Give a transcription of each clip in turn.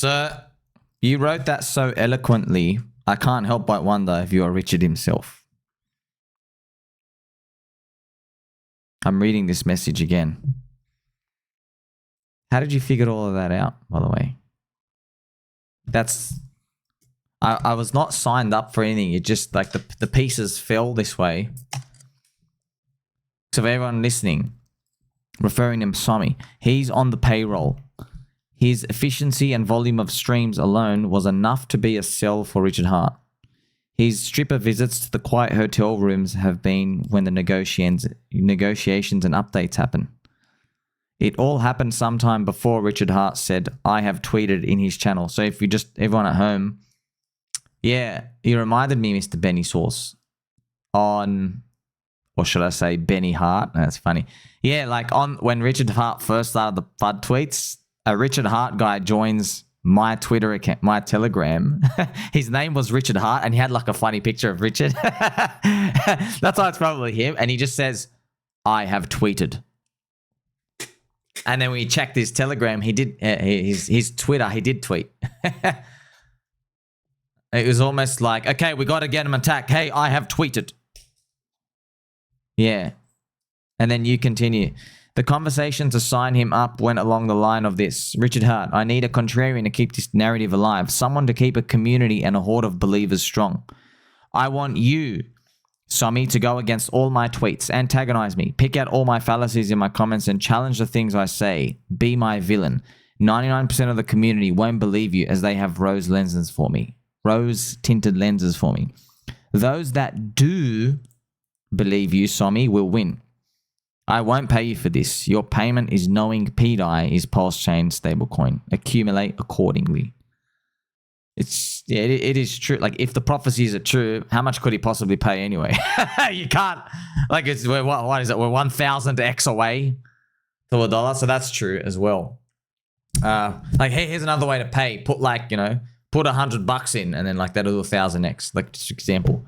Sir, you wrote that so eloquently, I can't help but wonder if you are Richard himself. I'm reading this message again. How did you figure all of that out, by the way? I was not signed up for anything. It just like the pieces fell this way. So for everyone listening, referring to Somi, he's on the payroll. His efficiency and volume of streams alone was enough to be a sell for Richard Hart. His stripper visits to the quiet hotel rooms have been when the negotiations and updates happen. It all happened sometime before Richard Hart said, I have tweeted in his channel. So if you just, everyone at home, yeah, he reminded me, Mr. Benny Sauce, on, or should I say Benny Hart? That's funny. Yeah, like on when Richard Hart first started the FUD tweets, a Richard Hart guy joins my Twitter account, my Telegram. His name was Richard Hart and he had like a funny picture of Richard. That's why it's probably him. And he just says, I have tweeted. And then we checked his Telegram. He did his Twitter. He did tweet. It was almost like, okay, we got to get him attacked. Hey, I have tweeted. Yeah. And then you continue. The conversation to sign him up went along the line of this. Richard Hart, I need a contrarian to keep this narrative alive. Someone to keep a community and a horde of believers strong. I want you, Somi, to go against all my tweets, antagonize me, pick out all my fallacies in my comments and challenge the things I say. Be my villain. 99% of the community won't believe you as they have rose tinted lenses for me. Those that do believe you, Somi, will win. I won't pay you for this. Your payment is knowing pDAI is PulseChain stablecoin. Accumulate accordingly. It's yeah, it is true. Like if the prophecies are true, how much could he possibly pay anyway? You can't. Like it's what is it? We're 1,000x away to $1, so that's true as well. Like hey, here's another way to pay. Put like put $100 in, and then like that'll do 1,000x. Like just example.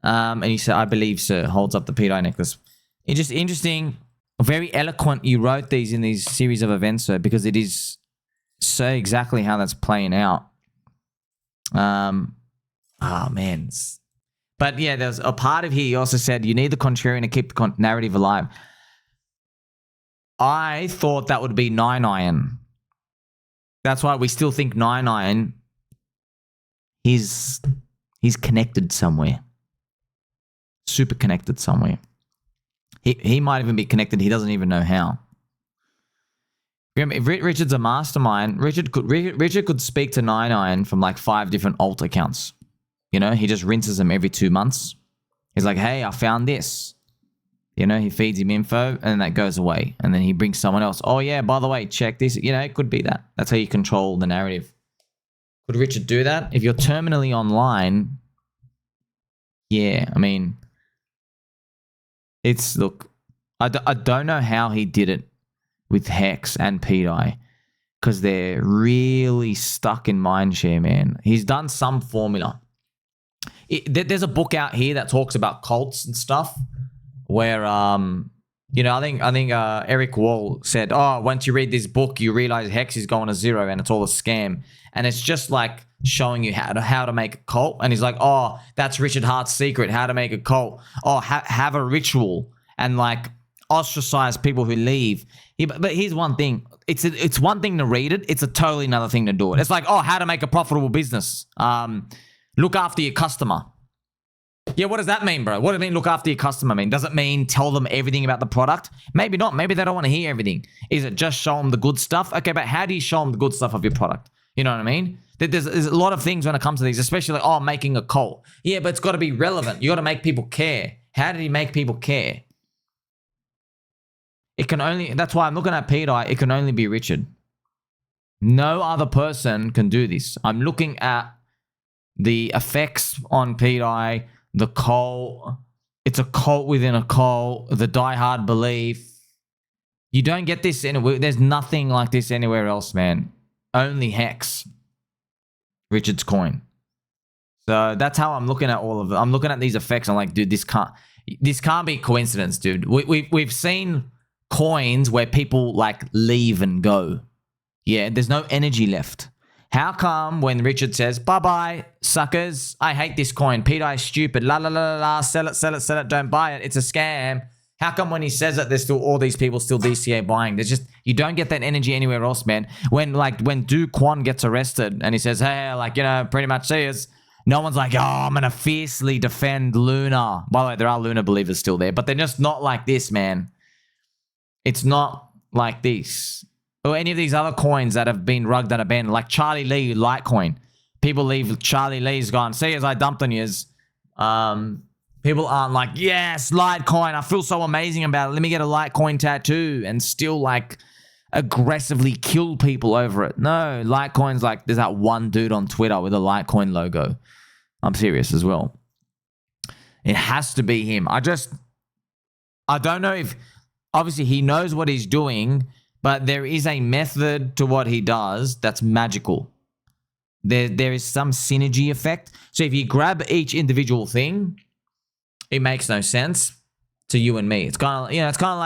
And he said, I believe, sir, holds up the pDAI necklace. It's just interesting, very eloquent. You wrote these in these series of events, sir, because it is so exactly how that's playing out. Oh man. But yeah, there's a part of here he also said you need the contrarian to keep the narrative alive. I thought that would be NineIron. That's why we still think NineIron he's connected somewhere. Super connected somewhere. He might even be connected. He doesn't even know how. If Richard's a mastermind, Richard could speak to NineIron from like 5 different alt accounts. He just rinses them every 2 months. He's like, hey, I found this. He feeds him info and then that goes away. And then he brings someone else. Oh yeah, by the way, check this. It could be that. That's how you control the narrative. Could Richard do that? If you're terminally online, yeah, I mean, look, I don't know how he did it with Hex and pDAI because they're really stuck in Mindshare, man. He's done some formula. There's a book out here that talks about cults and stuff where, I think Eric Wall said, oh, once you read this book, you realize Hex is going to zero and it's all a scam. And it's just like showing you how to make a cult. And he's like, oh, that's Richard Hart's secret, how to make a cult. Oh, have a ritual and like ostracize people who leave. Yeah, but here's one thing. It's one thing to read it. It's a totally another thing to do it. It's like, oh, how to make a profitable business. Look after your customer. Yeah, what does that mean, bro? What does it mean look after your customer mean? Does it mean tell them everything about the product? Maybe not. Maybe they don't want to hear everything. Is it just show them the good stuff? Okay, but how do you show them the good stuff of your product? You know what I mean? There's a lot of things when it comes to these, especially like, oh, making a cult. Yeah, but it's got to be relevant. You got to make people care. How did he make people care? That's why I'm looking at pDAI. It can only be Richard. No other person can do this. I'm looking at the effects on pDAI, the cult. It's a cult within a cult, the diehard belief. You don't get this anywhere. There's nothing like this anywhere else, man. Only Hex. Richard's coin. So that's how I'm looking at all of it. I'm looking at these effects. I'm like, dude, this can't be coincidence, dude. We've seen coins where people like leave and go. Yeah, there's no energy left. How come when Richard says, bye-bye, suckers, I hate this coin, pDAI is stupid, la la la la la, sell it, don't buy it, it's a scam. How come when he says it, there's still all these people still DCA buying? There's just, you don't get that energy anywhere else, man. When Do Kwon gets arrested and he says, hey, like, you know, pretty much see us, no one's like, oh, I'm going to fiercely defend Luna. By the way, there are Luna believers still there, but they're just not like this, man. It's not like this. Or any of these other coins that have been rugged and abandoned, like Charlie Lee, Litecoin. People leave Charlie Lee's gone, see as I dumped on yous. People aren't like, yes, Litecoin, I feel so amazing about it. Let me get a Litecoin tattoo and still like aggressively kill people over it. No, Litecoin's like, there's that one dude on Twitter with a Litecoin logo. I'm serious as well. It has to be him. I don't know if, obviously he knows what he's doing, but there is a method to what he does that's magical. There is some synergy effect. So if you grab each individual thing, it makes no sense to you and me. It's kind of, you know, it's kind of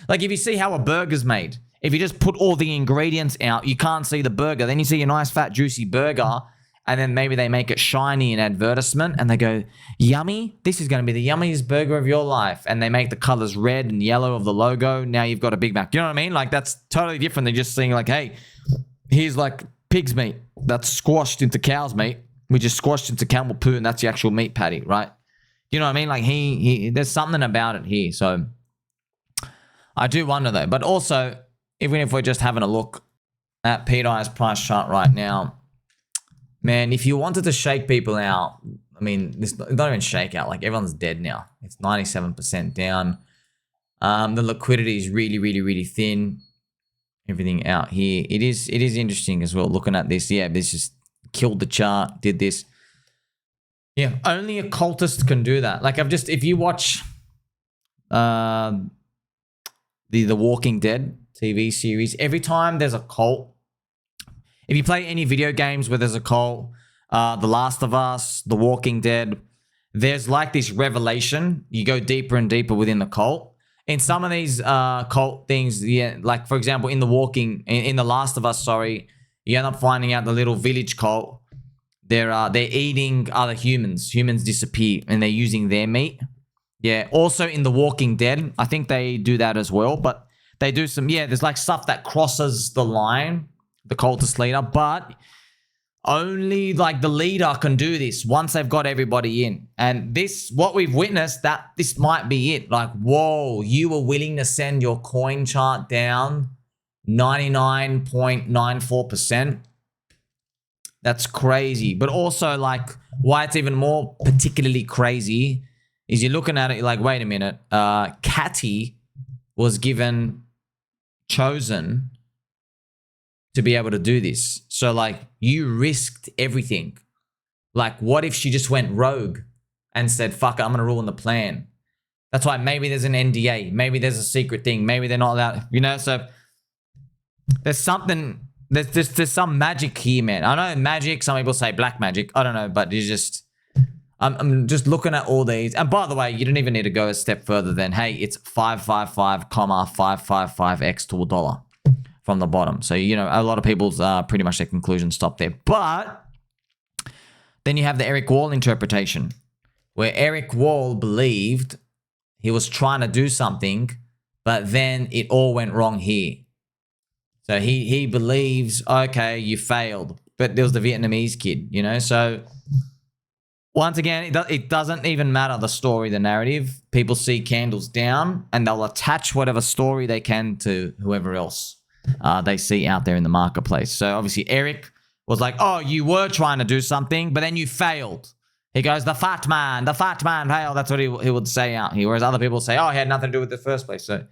like if you see how a burger's made. If you just put all the ingredients out, you can't see the burger. Then you see a nice fat juicy burger, and then maybe they make it shiny in advertisement and they go, yummy, this is going to be the yummiest burger of your life. And they make the colors red and yellow of the logo. Now you've got a Big Mac. You know what I mean? Like that's totally different than just seeing like, hey, here's like pig's meat that's squashed into cow's meat. We just squashed into camel poo and that's the actual meat patty, right? You know what I mean? Like there's something about it here. So I do wonder though. But also, even if we're just having a look at pDAI's price chart right now, man, if you wanted to shake people out, I mean, it's not even shake out. Like everyone's dead now. It's 97% down. The liquidity is really, really, really thin. Everything out here. It is interesting as well looking at this. Yeah, this just killed the chart, did this. Yeah, only a cultist can do that. Like if you watch the Walking Dead TV series, every time there's a cult, if you play any video games where there's a cult, The Last of Us, The Walking Dead, there's like this revelation. You go deeper and deeper within the cult. In some of these cult things, yeah, like for example, in The Last of Us, sorry, you end up finding out the little village cult. They're eating other humans. Humans disappear and they're using their meat. Yeah. Also in The Walking Dead, I think they do that as well. But they do some, yeah, there's like stuff that crosses the line, the cultist leader, but only like the leader can do this once they've got everybody in. And this, what we've witnessed, that this might be it. Like, whoa, you were willing to send your coin chart down 99.94%. That's crazy. But also like why it's even more particularly crazy is you're looking at it, you're like, wait a minute, Cattie was chosen to be able to do this. So like you risked everything. Like what if she just went rogue and said, fuck it, I'm going to ruin the plan. That's why maybe there's an NDA. Maybe there's a secret thing. Maybe they're not allowed, you know, so there's something, there's some magic here, man. I know magic, some people say black magic. I don't know, but it's just, I'm just looking at all these. And by the way, you don't even need to go a step further than, hey, it's 555,555x to $1 from the bottom. So, you know, a lot of people's pretty much their conclusions stop there. But then you have the Eric Wall interpretation, where Eric Wall believed he was trying to do something, but then it all went wrong here. So he believes, okay, you failed, but there was the Vietnamese kid, you know? So once again, it doesn't even matter the story, the narrative. People see candles down and they'll attach whatever story they can to whoever else they see out there in the marketplace. So obviously Eric was like, oh, you were trying to do something, but then you failed. He goes, the fat man failed. That's what he would say out here. Whereas other people say, oh, he had nothing to do with it in the first place. So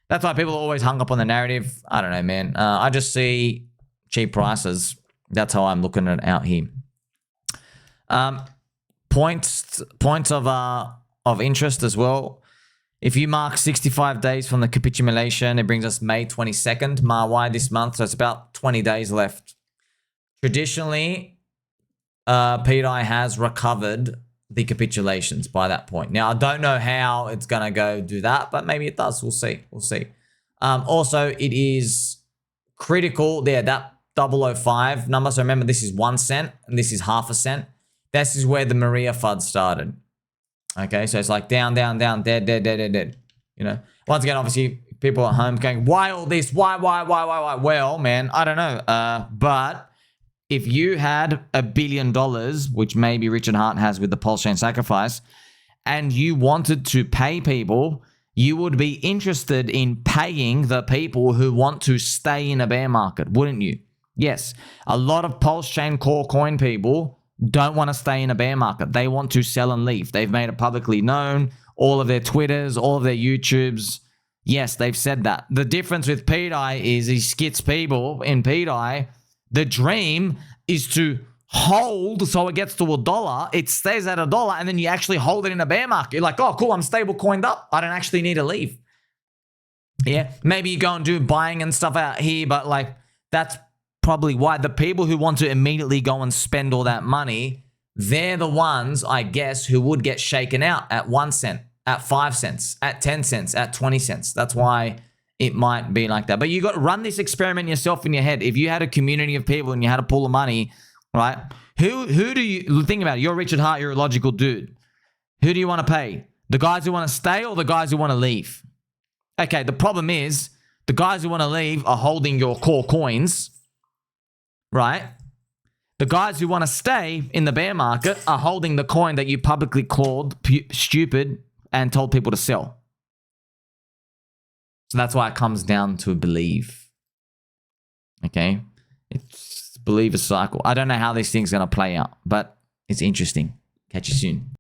that's why people are always hung up on the narrative. I don't know, man. I just see cheap prices. That's how I'm looking at it out here. Points of interest as well. If you mark 65 days from the capitulation, it brings us May 22nd, Marwai this month. So it's about 20 days left. Traditionally, pDAI has recovered the capitulations by that point. Now, I don't know how it's going to go do that, but maybe it does. We'll see. We'll see. Also, it is critical there. 0.005 number. So remember, this is 1 cent and this is half a cent. This is where the Maria FUD started. Okay, so it's like down, down, down, dead, dead, dead, dead, dead. You know, once again, obviously, people at home going, why all this? Why? Well, man, I don't know. But if you had $1 billion, which maybe Richard Hart has with the PulseChain sacrifice, and you wanted to pay people, you would be interested in paying the people who want to stay in a bear market, wouldn't you? Yes, a lot of PulseChain core coin people don't want to stay in a bear market. They want to sell and leave. They've made it publicly known. All of their Twitters, all of their YouTubes. Yes, they've said that. The difference with pDAI is he skits people in pDAI. The dream is to hold so it gets to $1. It stays at $1 and then you actually hold it in a bear market. You're like, oh, cool, I'm stable coined up. I don't actually need to leave. Yeah, maybe you go and do buying and stuff out here, but like that's probably why the people who want to immediately go and spend all that money, they're the ones, I guess, who would get shaken out at 1 cent, at 5 cents, at 10 cents, at 20 cents. That's why it might be like that. But you got to run this experiment yourself in your head. If you had a community of people and you had to pull the money, right? Who do you think about it? You're Richard Hart, you're a logical dude. Who do you want to pay? The guys who want to stay or the guys who want to leave? Okay, the problem is the guys who want to leave are holding your core coins, right? The guys who want to stay in the bear market are holding the coin that you publicly called stupid and told people to sell. So that's why it comes down to believe. Okay? It's believe a cycle. I don't know how these things are going to play out, but it's interesting. Catch you soon.